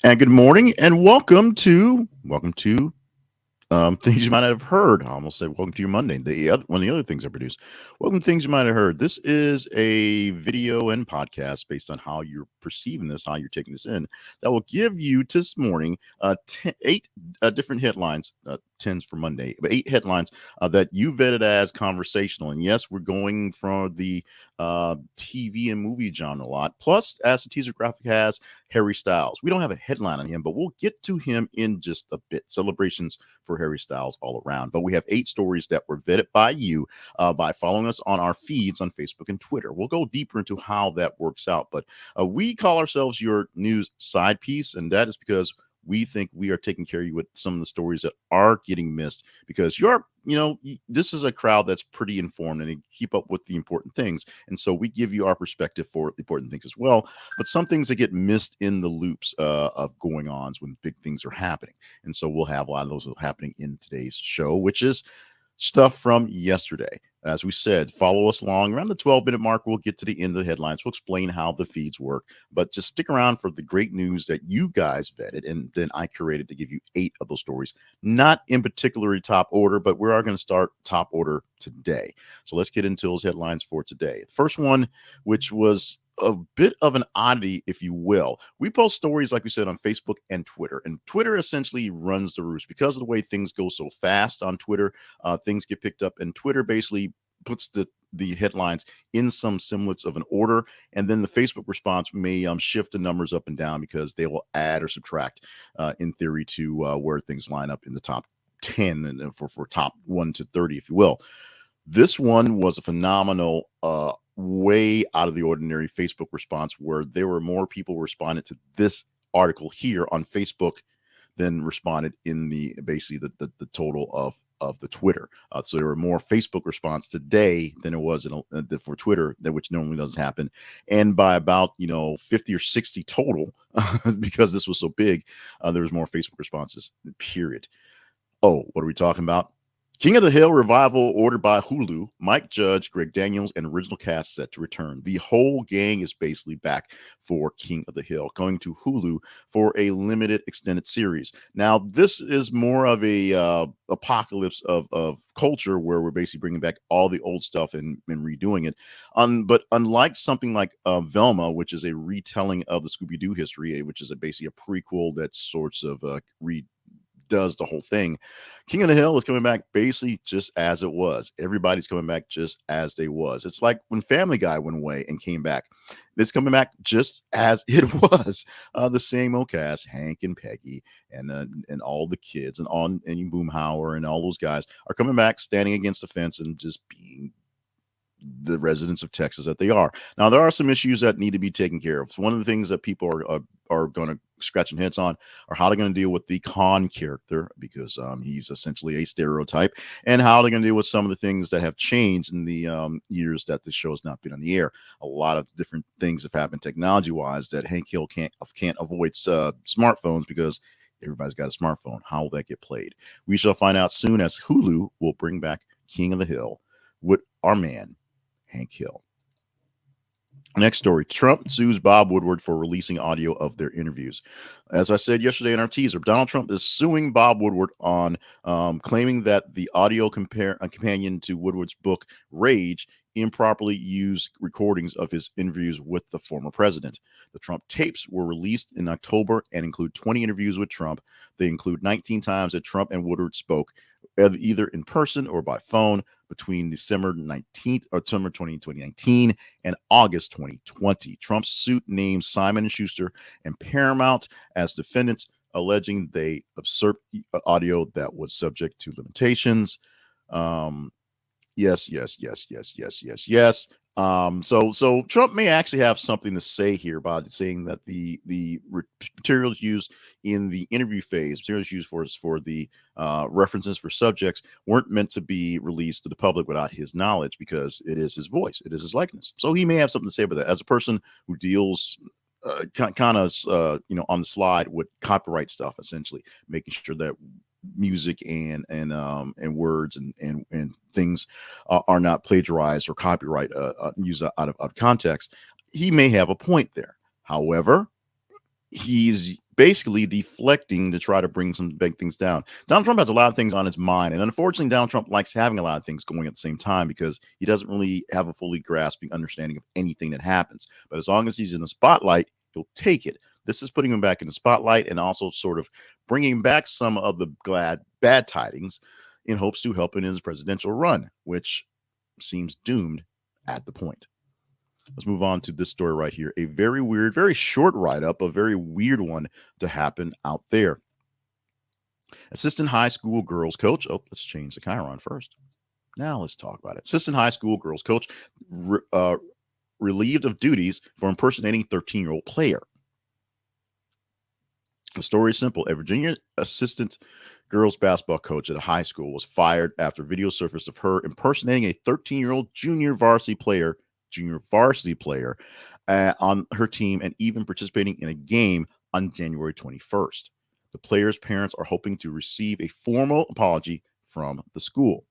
And good morning, and welcome to things you might not have heard. I almost said welcome to your Monday. One of the other things I produce. Welcome to things you might have heard. This is a video and podcast based on how you're perceiving this, how you're taking this in. That will give you this morning eight different headlines. Tens for Monday, but eight headlines that you vetted as conversational. And yes, we're going from the TV and movie genre a lot. Plus, as the teaser graphic has, Harry Styles. We don't have a headline on him, but we'll get to him in just a bit. Celebrations for Harry Styles all around. But we have eight stories that were vetted by you by following us on our feeds on Facebook and Twitter. We'll go deeper into how that works out. But we call ourselves your news side piece, and that is because we think we are taking care of you with some of the stories that are getting missed because this is a crowd that's pretty informed and they keep up with the important things. And so we give you our perspective for the important things as well. But some things that get missed in the loops of going ons when big things are happening. And so we'll have a lot of those happening in today's show, which is stuff from yesterday. As we said, follow us along around the 12-minute mark. We'll get to the end of the headlines. We'll explain how the feeds work, but just stick around for the great news that you guys vetted. And then I curated to give you eight of those stories, not in particularly top order, but we are going to start top order today. So let's get into those headlines for today. First one, which was a bit of an oddity, if you will. We post stories, like we said, on Facebook and Twitter, and Twitter essentially runs the roost because of the way things go so fast on Twitter. Things get picked up, and Twitter basically puts the headlines in some semblance of an order, and then the Facebook response may shift the numbers up and down because they will add or subtract, in theory, to where things line up in the top 10 and for top 1 to 30, if you will. This one was a phenomenal, way out of the ordinary Facebook response where there were more people responded to this article here on Facebook than responded in the basically the total of the Twitter. So there were more Facebook response today than it was for Twitter, which normally doesn't happen, and by about 50 or 60 total because this was so big. There was more Facebook responses. Period. Oh, what are we talking about? King of the Hill revival ordered by Hulu. Mike Judge, Greg Daniels, and original cast set to return. The whole gang is basically back for King of the Hill, going to Hulu for a limited extended series. Now, this is more of a apocalypse of culture where we're basically bringing back all the old stuff and redoing it. But unlike something like Velma, which is a retelling of the Scooby-Doo history, which is basically a prequel that sorts of does the whole thing. King of the Hill is coming back basically just as it was. Everybody's coming back just as they was. It's like when Family Guy went away and came back. It's coming back just as it was. The same old cast, Hank and Peggy and all the kids and Boomhauer and all those guys are coming back, standing against the fence and just being the residents of Texas that they are. Now, there are some issues that need to be taken care of. So one of the things that people are going to scratching heads on are how they're going to deal with the Khan character because he's essentially a stereotype, and how they're going to deal with some of the things that have changed in the years that the show has not been on the air. A lot of different things have happened technology-wise that Hank Hill can't avoid smartphones because everybody's got a smartphone. How will that get played? We shall find out soon as Hulu will bring back King of the Hill with our man Hank Hill. Next story. Trump sues Bob Woodward for releasing audio of their interviews. As I said yesterday in our teaser, Donald Trump is suing Bob Woodward on claiming that the audio companion to Woodward's book, Rage, improperly used recordings of his interviews with the former president. The Trump tapes were released in October and include 20 interviews with Trump. They include 19 times that Trump and Woodward spoke, either in person or by phone, between December 19th or December 2019 and August 2020. Trump's suit names Simon & Schuster and Paramount as defendants, alleging they usurped audio that was subject to limitations. Yes. So Trump may actually have something to say here about saying that the materials used in the interview phase, materials used for the references for subjects, weren't meant to be released to the public without his knowledge because it is his voice, it is his likeness. So he may have something to say about that. As a person who deals kind of on the slide with copyright stuff, essentially making sure that music and words and things are not plagiarized or copyright used out of context, he may have a point there. However, he's basically deflecting to try to bring some big things down. Donald Trump has a lot of things on his mind, and unfortunately, Donald Trump likes having a lot of things going at the same time because he doesn't really have a fully grasping understanding of anything that happens. But as long as he's in the spotlight, he'll take it. This is putting him back in the spotlight and also sort of bringing back some of the bad tidings in hopes to help in his presidential run, which seems doomed at the point. Let's move on to this story right here. A very weird, very short write up, a very weird one to happen out there. Assistant high school girls coach. Oh, let's change the chyron first. Now let's talk about it. Assistant high school girls coach relieved of duties for impersonating 13-year-old player. The story is simple. A Virginia assistant girls basketball coach at a high school was fired after video surfaced of her impersonating a 13-year-old junior varsity player on her team and even participating in a game on January 21st. The player's parents are hoping to receive a formal apology from the school.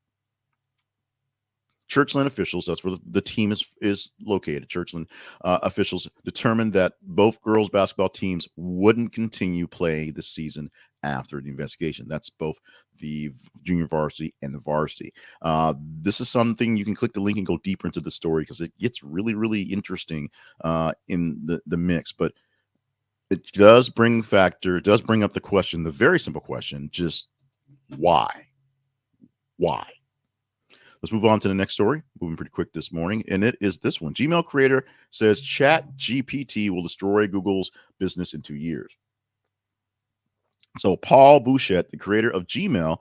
Churchland officials, that's where the team is located. Churchland officials determined that both girls basketball teams wouldn't continue playing this season after the investigation. That's both the junior varsity and the varsity. This is something you can click the link and go deeper into the story because it gets really, really interesting in the mix. But it does bring up the question, the very simple question, just why? Why? Let's move on to the next story. Moving pretty quick this morning, and it is this one. Gmail creator says ChatGPT will destroy Google's business in 2 years. So Paul Bouchette, the creator of Gmail,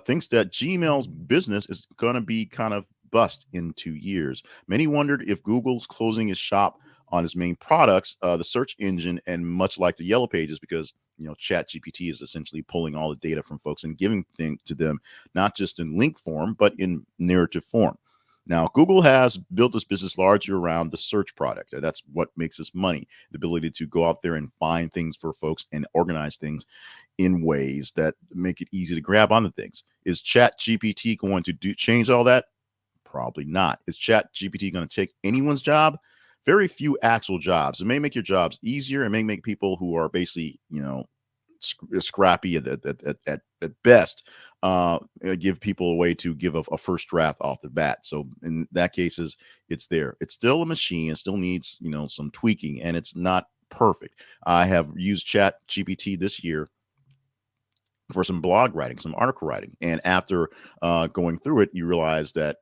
thinks that Gmail's business is going to be kind of bust in 2 years. Many wondered if Google's closing its shop on its main products, the search engine, and much like the Yellow Pages, because ChatGPT is essentially pulling all the data from folks and giving things to them, not just in link form, but in narrative form. Now, Google has built this business largely around the search product. That's what makes its money, the ability to go out there and find things for folks and organize things in ways that make it easy to grab onto things. Is ChatGPT going to change all that? Probably not. Is ChatGPT going to take anyone's job? Very few actual jobs. It may make your jobs easier. It may make people who are basically, scrappy at best, give people a way to give a first draft off the bat. So in that cases, it's there. It's still a machine. It still needs, some tweaking, and it's not perfect. I have used ChatGPT this year for some blog writing, some article writing. And after going through it, you realize that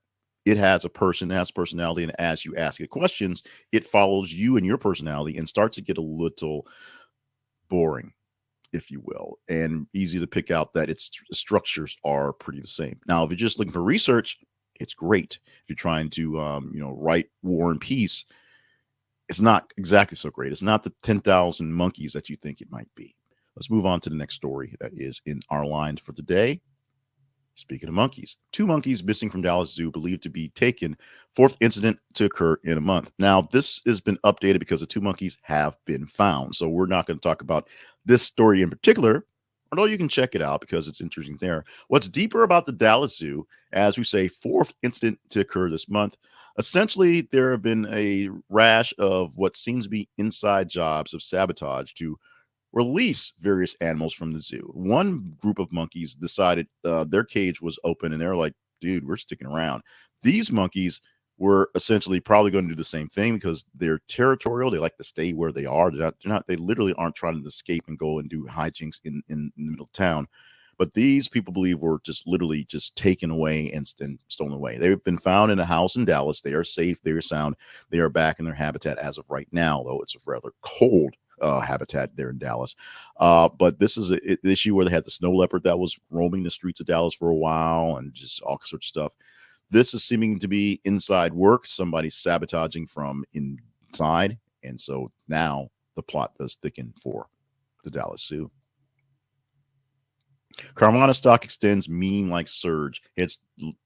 it has a person, it has personality, and as you ask it questions, it follows you and your personality and starts to get a little boring, if you will, and easy to pick out that its structures are pretty the same. Now, if you're just looking for research, it's great. If you're trying to, write War and Peace, it's not exactly so great. It's not the 10,000 monkeys that you think it might be. Let's move on to the next story that is in our lines for today. Speaking of monkeys, 2 monkeys missing from Dallas Zoo believed to be taken. 4th incident to occur in a month. Now, this has been updated because the 2 monkeys have been found. So we're not going to talk about this story in particular, although you can check it out because it's interesting there. What's deeper about the Dallas Zoo, as we say, 4th incident to occur this month. Essentially, there have been a rash of what seems to be inside jobs of sabotage to release various animals from the zoo. One group of monkeys decided their cage was open and they're like, dude, we're sticking around. These monkeys were essentially probably going to do the same thing because they're territorial. They like to stay where they are. They literally aren't trying to escape and go and do hijinks in the middle of town. But these people believe were just literally just taken away and stolen away. They've been found in a house in Dallas. They are safe. They are sound. They are back in their habitat as of right now, though it's a rather cold habitat there in Dallas. But this is an issue where they had the snow leopard that was roaming the streets of Dallas for a while and just all sorts of stuff. This is seeming to be inside work, somebody sabotaging from inside. And so now the plot does thicken for the Dallas Zoo. Carvana stock extends meme-like surge,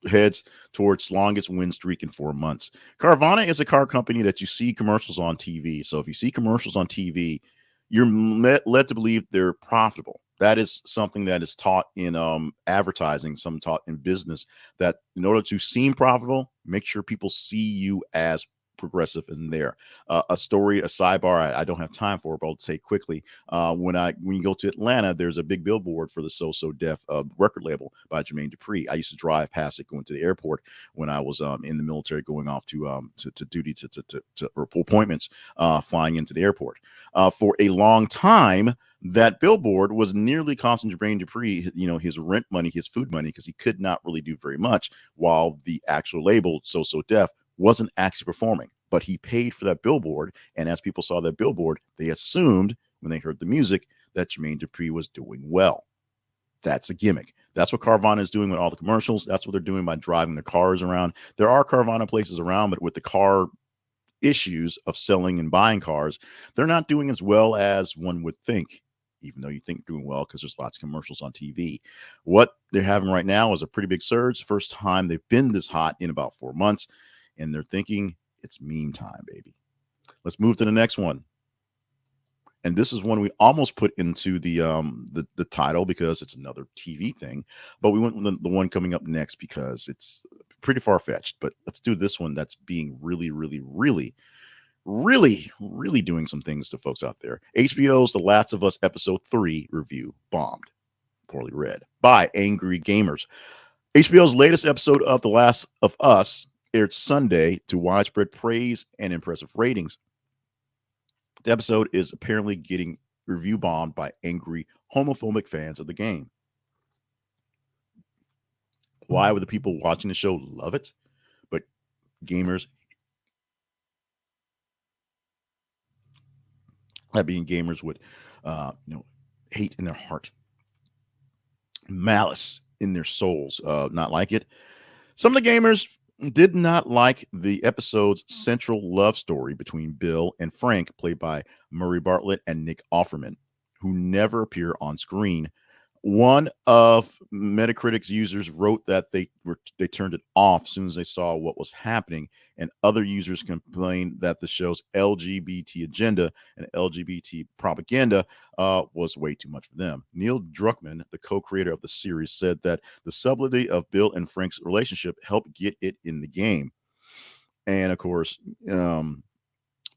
heads towards longest win streak in 4 months. Carvana is a car company that you see commercials on TV. So if you see commercials on TV, you're led to believe they're profitable. That is something that is taught in advertising, some taught in business, that in order to seem profitable, make sure people see you as progressive in there. A story, a sidebar, I don't have time for, but I'll say quickly. When you go to Atlanta, there's a big billboard for the So So Def record label by Jermaine Dupri. I used to drive past it going to the airport when I was in the military, going off to duty to or appointments, flying into the airport. For a long time, that billboard was nearly costing Jermaine Dupri, his rent money, his food money, because he could not really do very much, while the actual label So So Def wasn't actually performing. But he paid for that billboard, and as people saw that billboard, they assumed when they heard the music that Jermaine Dupri was doing well. That's a gimmick. That's what Carvana is doing with all the commercials. That's what they're doing by driving their cars around. There are Carvana places around, but with the car issues of selling and buying cars, they're not doing as well as one would think, even though you think doing well because there's lots of commercials on TV. What they're having right now is a pretty big surge. First time they've been this hot in about 4 months, and they're thinking it's meme time, baby. Let's move to the next one. And this is one we almost put into the title because it's another TV thing, but we went with the one coming up next because it's pretty far-fetched. But let's do this one that's being really, really, really, really, really doing some things to folks out there. HBO's The Last of Us Episode 3 review bombed, poorly read by Angry Gamers. HBO's latest episode of The Last of Us aired Sunday to widespread praise and impressive ratings. The episode is apparently getting review bombed by angry homophobic fans of the game. Why would the people watching the show love it? But gamers, that being gamers, would hate in their heart, malice in their souls, not like it. Some of the gamers did not like the episode's central love story between Bill and Frank, played by Murray Bartlett and Nick Offerman, who never appear on screen. One of Metacritic's users wrote that they turned it off as soon as they saw what was happening, and other users complained that the show's LGBT agenda and LGBT propaganda was way too much for them. Neil Druckmann, the co-creator of the series, said that the subtlety of Bill and Frank's relationship helped get it in the game. And of course,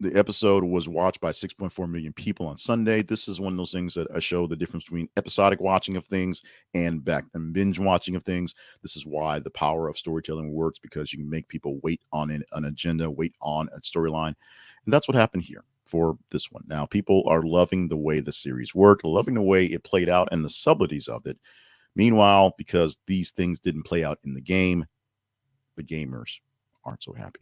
the episode was watched by 6.4 million people on Sunday. This is one of those things that I show the difference between episodic watching of things and binge watching of things. This is why the power of storytelling works, because you can make people wait on an agenda, wait on a storyline. And that's what happened here for this one. Now, people are loving the way the series worked, loving the way it played out and the subtleties of it. Meanwhile, because these things didn't play out in the game, the gamers aren't so happy.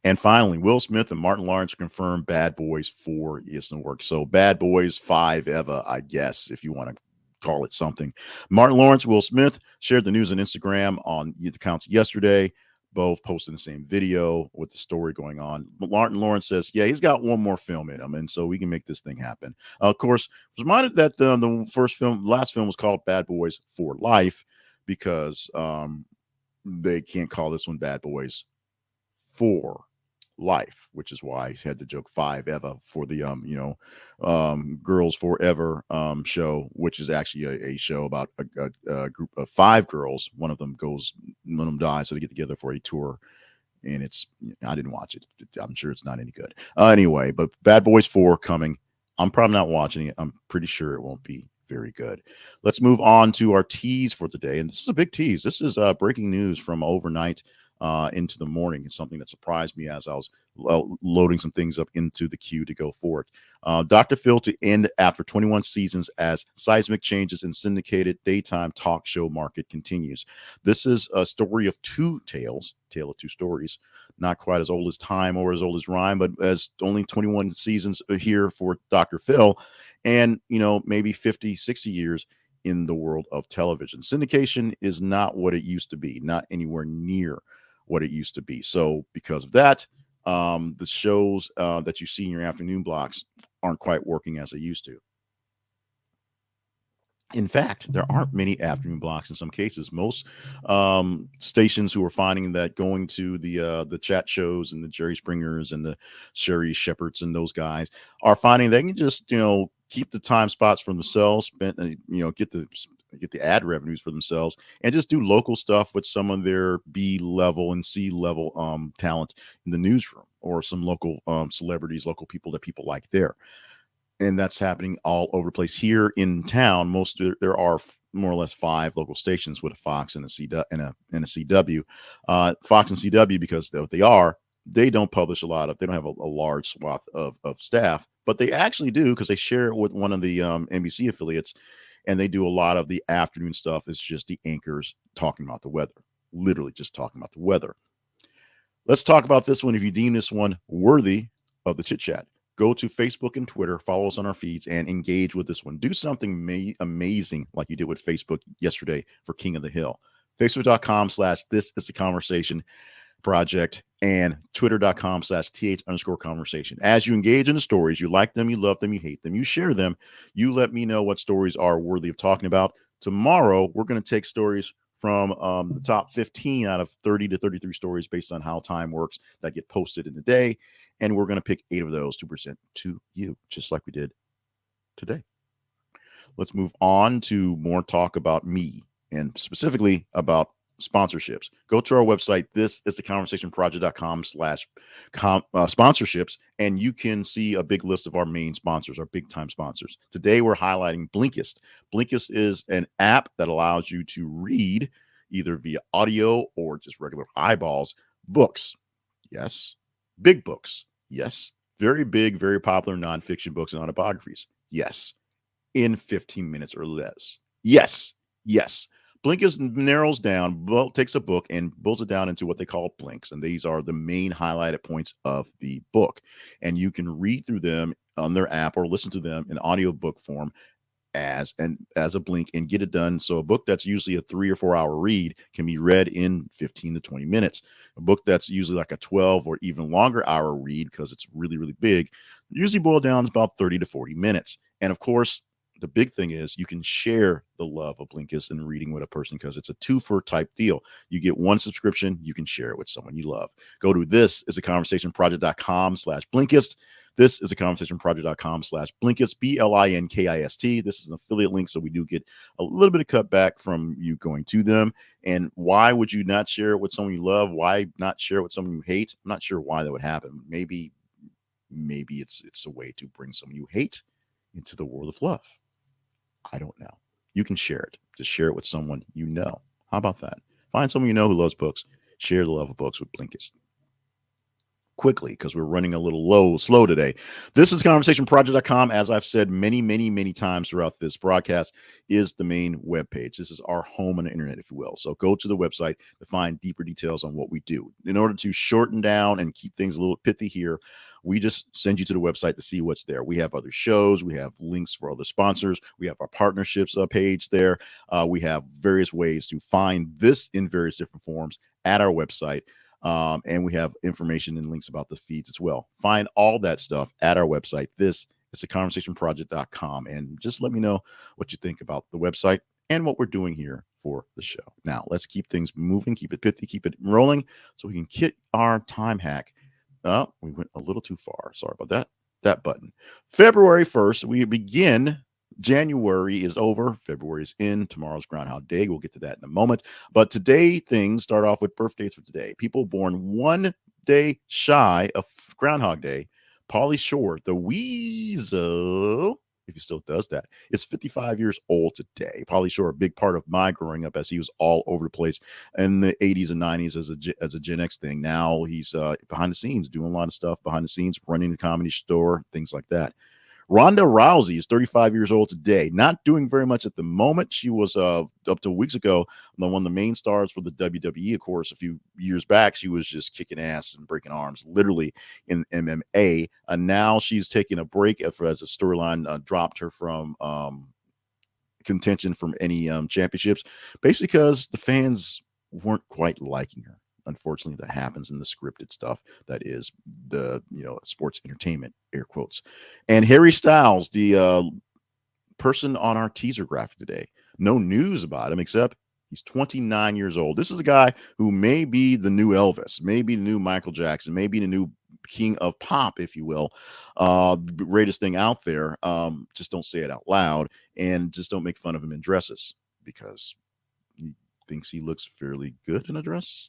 And finally, Will Smith and Martin Lawrence confirmed Bad Boys 4 is in the works. So Bad Boys 5 Eva, I guess, if you want to call it something. Martin Lawrence, Will Smith shared the news on Instagram on the accounts yesterday, both posting the same video with the story going on. But Martin Lawrence says, yeah, he's got one more film in him, and so we can make this thing happen. Of course, I was reminded that the last film was called Bad Boys for Life, because they can't call this one Bad Boys for Life, which is why he had the joke 5 Eva for the Girls Forever show, which is actually a show about a group of 5 girls. One of them dies, so they get together for a tour, and I didn't watch it. I'm sure it's not any good. Anyway, but Bad Boys 4 coming. I'm probably not watching it. I'm pretty sure it won't be very good. Let's move on to our tease for today, and this is a big tease. This is breaking news from overnight into the morning. It's something that surprised me as I was loading some things up into the queue to go for it. Dr. Phil to end after 21 seasons as seismic changes in syndicated daytime talk show market continues. This is a story of two tales, tale of two stories, not quite as old as time or as old as rhyme, but as only 21 seasons here for Dr. Phil, and maybe 50, 60 years in the world of television. Syndication is not what it used to be, not anywhere near what it used to be. So because of that, the shows that you see in your afternoon blocks aren't quite working as they used to. In fact, there aren't many afternoon blocks in some cases. Most stations who are finding that going to the chat shows and the Jerry Springers and the Sherry Shepherds and those guys are finding they can just keep the time spots for themselves, get the get the ad revenues for themselves, and just do local stuff with some of their B level and C level talent in the newsroom, or some local celebrities, local people that people like there. And that's happening all over the place here in town. There are more or less 5 local stations with a Fox and a CW. Fox and CW, because what they are, they don't publish they don't have a large swath of staff, but they actually do, because they share it with one of the NBC affiliates, and they do a lot of the afternoon stuff. It's just the anchors talking about the weather, literally just talking about the weather. Let's talk about this one. If you deem this one worthy of the chit chat, go to Facebook and Twitter, follow us on our feeds, and engage with this one. Do something amazing like you did with Facebook yesterday for King of the Hill. Facebook.com/this is the conversation project, and Twitter.com/th_conversation. As you engage in the stories, you like them, you love them, you hate them, you share them, you let me know what stories are worthy of talking about. Tomorrow, we're going to take stories from the top 15 out of 30 to 33 stories based on how time works that get posted in the day. And we're going to pick 8 of those to present to you, just like we did today. Let's move on to more talk about me, and specifically about sponsorships. Go to our website. This is the conversationproject.com/sponsorships, and you can see a big list of our main sponsors, our big time sponsors. Today, we're highlighting Blinkist. Blinkist is an app that allows you to read, either via audio or just regular eyeballs, books. Yes. Big books. Yes. Very big, very popular nonfiction books and autobiographies. Yes. In 15 minutes or less. Yes. Yes. Blinkist narrows down, takes a book and boils it down into what they call blinks. And these are the main highlighted points of the book. And you can read through them on their app or listen to them in audiobook form as a blink and get it done. So a book that's usually a 3 or 4 hour read can be read in 15 to 20 minutes. A book that's usually like a 12 or even longer hour read, because it's really, really big, usually boil down to about 30 to 40 minutes. And of course, the big thing is you can share the love of Blinkist and reading with a person, because it's a 2-for type deal. You get 1 subscription, you can share it with someone you love. Go to thisisaconversationproject.com/Blinkist. This is a conversationproject.com/Blinkist, BLINKIST. This is an affiliate link, so we do get a little bit of cutback from you going to them. And why would you not share it with someone you love? Why not share it with someone you hate? I'm not sure why that would happen. Maybe it's a way to bring someone you hate into the world of love. I don't know. You can share it. Just share it with someone you know. How about that? Find someone you know who loves books. Share the love of books with Blinkist. Quickly, because we're running a little slow today. This is conversationproject.com. As I've said many, many, many times throughout this broadcast, is the main webpage. This is our home on the internet, if you will. So go to the website to find deeper details on what we do. In order to shorten down and keep things a little pithy here, we just send you to the website to see what's there. We have other shows. We have links for other sponsors. We have our partnerships page there. We have various ways to find this in various different forms at our website. And we have information and links about the feeds as well. Find all that stuff at our website. This is theconversationproject.com. And just let me know what you think about the website and what we're doing here for the show. Now, let's keep things moving, keep it pithy, keep it rolling, so we can hit our time hack. Oh, we went a little too far. Sorry about that button. February 1st, we begin. January is over. February is in. Tomorrow's Groundhog Day. We'll get to that in a moment. But today, things start off with birthdays for today. People born one day shy of Groundhog Day. Pauly Shore, the Weasel, if he still does that, is 55 years old today. Pauly Shore, a big part of my growing up, as he was all over the place in the 80s and 90s as a Gen X thing. Now he's behind the scenes, doing a lot of stuff behind the scenes, running the Comedy Store, things like that. Ronda Rousey is 35 years old today. Not doing very much at the moment. She was up to weeks ago one of the main stars for the WWE. Of course, a few years back, she was just kicking ass and breaking arms, literally, in MMA. And now she's taking a break as a storyline dropped her from contention from any championships, basically because the fans weren't quite liking her. Unfortunately, that happens in the scripted stuff that is the sports entertainment, air quotes. And Harry Styles, the person on our teaser graphic today, no news about him except he's 29 years old. This is a guy who may be the new Elvis, maybe the new Michael Jackson, maybe the new king of pop, if you will. The greatest thing out there. Just don't say it out loud, and just don't make fun of him in dresses, because he thinks he looks fairly good in a dress.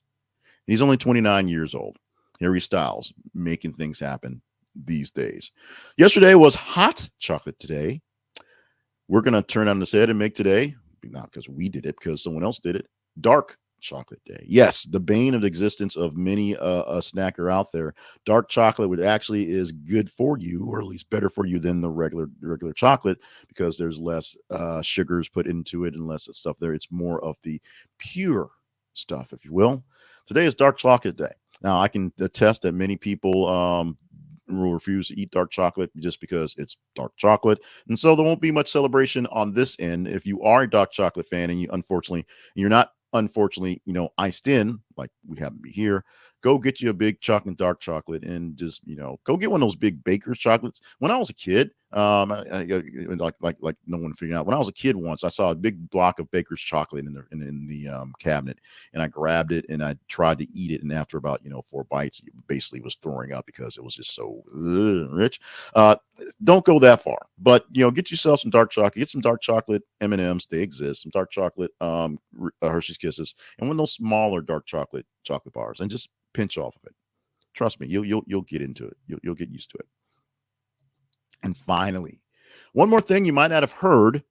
He's only 29 years old. Harry Styles making things happen these days. Yesterday was hot chocolate today. We're going to turn on this head and make today, not because we did it, because someone else did it, dark chocolate day. Yes, the bane of existence of many a snacker out there. Dark chocolate, which actually is good for you, or at least better for you than the regular chocolate, because there's less sugars put into it and less stuff there. It's more of the pure stuff, if you will. Today is dark chocolate day. Now, I can attest that many people will refuse to eat dark chocolate just because it's dark chocolate. And so there won't be much celebration on this end. If you are a dark chocolate fan and you're not unfortunately, iced in like we happen to be here, go get you a big chocolate, dark chocolate, and just, go get one of those big baker's chocolates. When I was a kid, like no one figured out. When I was a kid once, I saw a big block of baker's chocolate in the cabinet, and I grabbed it and I tried to eat it. And after about 4 bites, it basically was throwing up because it was just so rich. Don't go that far, but get yourself some dark chocolate. Get some dark chocolate M&Ms. They exist. Some dark chocolate Hershey's Kisses, and one of those smaller dark chocolate bars, and just pinch off of it. Trust me, you'll get into it. You'll get used to it. And finally, one more thing you might not have heard: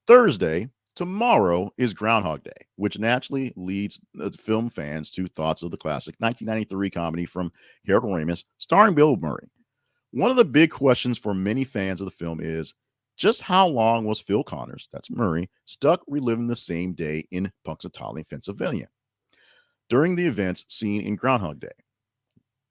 Thursday, tomorrow, is Groundhog Day, which naturally leads film fans to thoughts of the classic 1993 comedy from Harold Ramis, starring Bill Murray. One of the big questions for many fans of the film is, just how long was Phil Connors, that's Murray, stuck reliving the same day in Punxsutawney, Pennsylvania, during the events seen in Groundhog Day?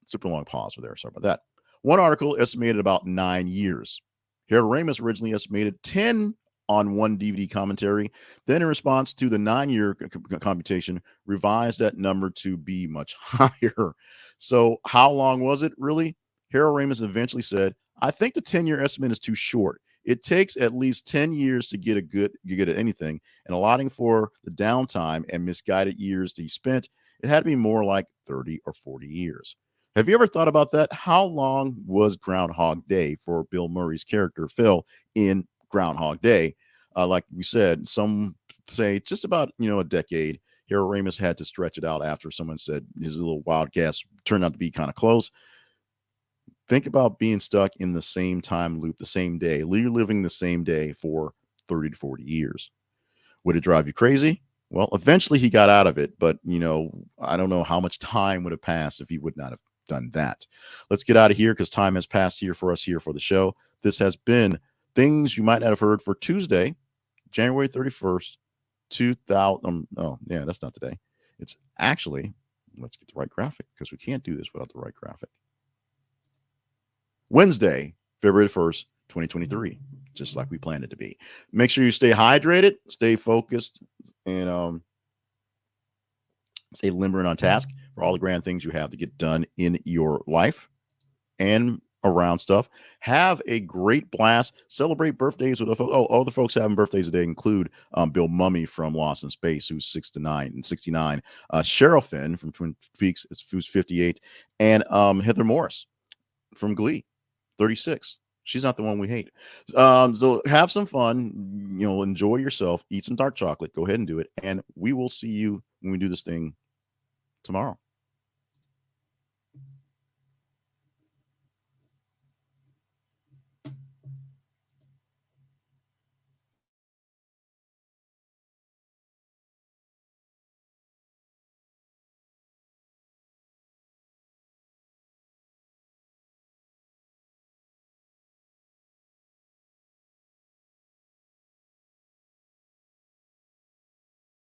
Super long pause for there. Sorry about that. One article estimated about 9 years. Harold Ramis originally estimated 10 on one DVD commentary. Then, in response to the 9-year computation, revised that number to be much higher. So, how long was it really? Harold Ramis eventually said, "I think the 10-year estimate is too short. It takes at least 10 years to get at anything, and allotting for the downtime and misguided years he spent, it had to be more like 30 or 40 years." Have you ever thought about that? How long was Groundhog Day for Bill Murray's character Phil in Groundhog Day? Like we said, some say just about a decade. Harold Ramis had to stretch it out after someone said his little wild guess turned out to be kind of close. Think about being stuck in the same time loop, the same day, living the same day for 30 to 40 years. Would it drive you crazy? Well, eventually he got out of it, but I don't know how much time would have passed if he would not have done that. Let's get out of here because time has passed here for us here for the show. This has been Things You Might Not Have Heard for Tuesday, January 31st, 2000. Oh, yeah, that's not today. It's actually, let's get the right graphic because we can't do this without the right graphic. Wednesday, February 1st, 2023, just like we planned it to be. Make sure you stay hydrated, stay focused, and stay limber and on task for all the grand things you have to get done in your life and around stuff. Have a great blast. Celebrate birthdays with all the folks having birthdays today include Bill Mummy from Lost in Space, who's 69. Cheryl Finn from Twin Peaks, who's 58, and Heather Morris from Glee, 36. She's not the one we hate. So have some fun, enjoy yourself, eat some dark chocolate, go ahead and do it. And we will see you when we do this thing tomorrow.